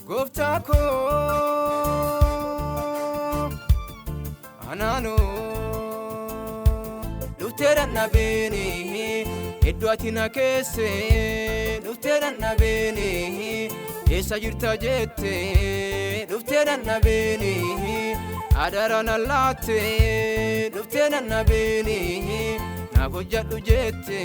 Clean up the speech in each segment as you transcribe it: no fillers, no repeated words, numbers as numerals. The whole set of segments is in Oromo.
Goftako Anano Luteran nabeni Edwatina kese Luteran nabeni Esa jirta jette Luteran nabeni Adaran allate Luteran nabeni Nafojjadhu jette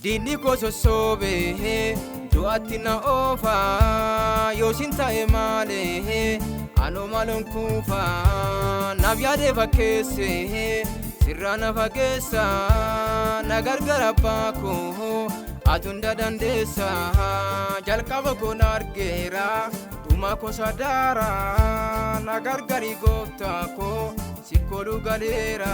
Dini ko sosobe duatina ofa yosinta emale ano malon kufa navyade vakese sirrana vakesa nagargara pako atunda dandesa jalkaba ko nargera tuma ko sadara nagargari gofta ko sikolu galera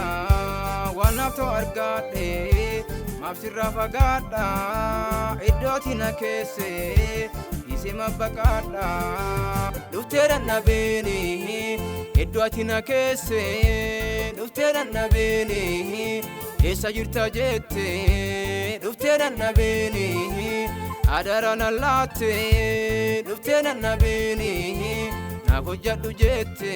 wanafto argade Mafsirra fagada iddotina kese isima bakada Luteran nabeni iddotina kese Luteran nabeni esa jirta jette Luteran nabeni adaran allate Luteran nabeni nafojjadhu jette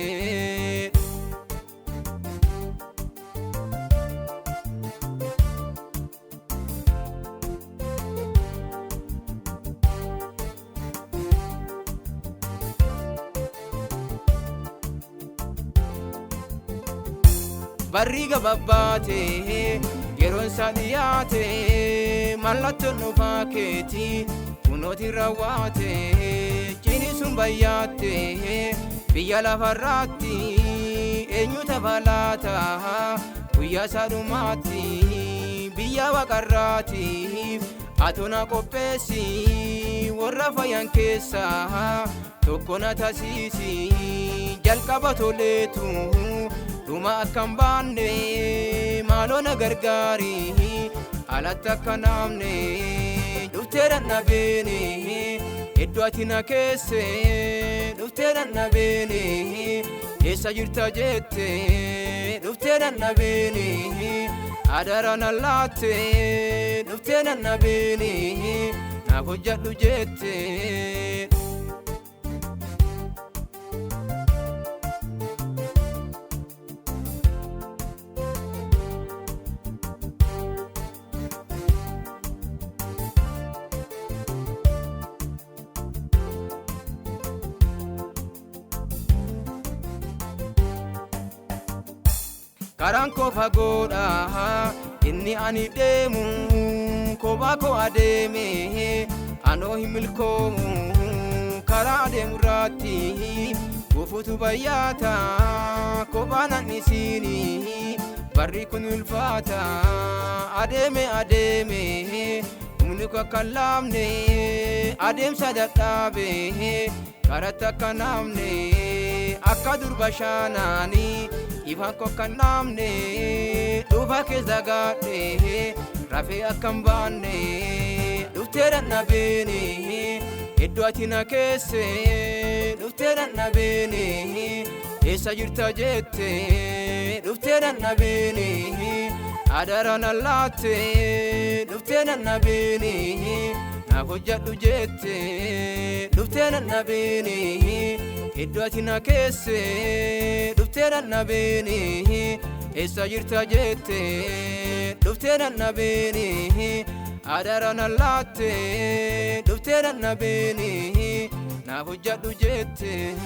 Barriga babbate yeroon sadiyate mallatto nufaketi kunoti rawate cini sun bayyate biyya lafarratti eenyuta balata guyyaa sadumatti biyya waqarraati atona qopheessi warra fayyan keessa tokko na taasisi jalqaba toleetu Duma akambane malona gargari alatta kanamne Luteran nabeni edwatina kese Luteran nabeni esa jirta jette Luteran nabeni adaran allate Luteran nabeni nafojjadhu jette Karanko fagoda inni ani demu kobako ademe ano himilkomu kara demurati ufutu bayata kobana nisini barri kunulfata ademe uniko kalamne adem sadaqabe karata kanamne akadur bashanani Ivan ko kanamne duba ke zagate rafe akambane Luteran nabeni edwatina kese Luteran nabeni esa jirta jette Luteran nabeni adaran allate Luteran nabeni nafojjadhu jette Luteran nabeni edwatina kese Luteran nabeni esa jirta jette Luteran nabeni adaran allate Luteran nabeni nafojjadhu jette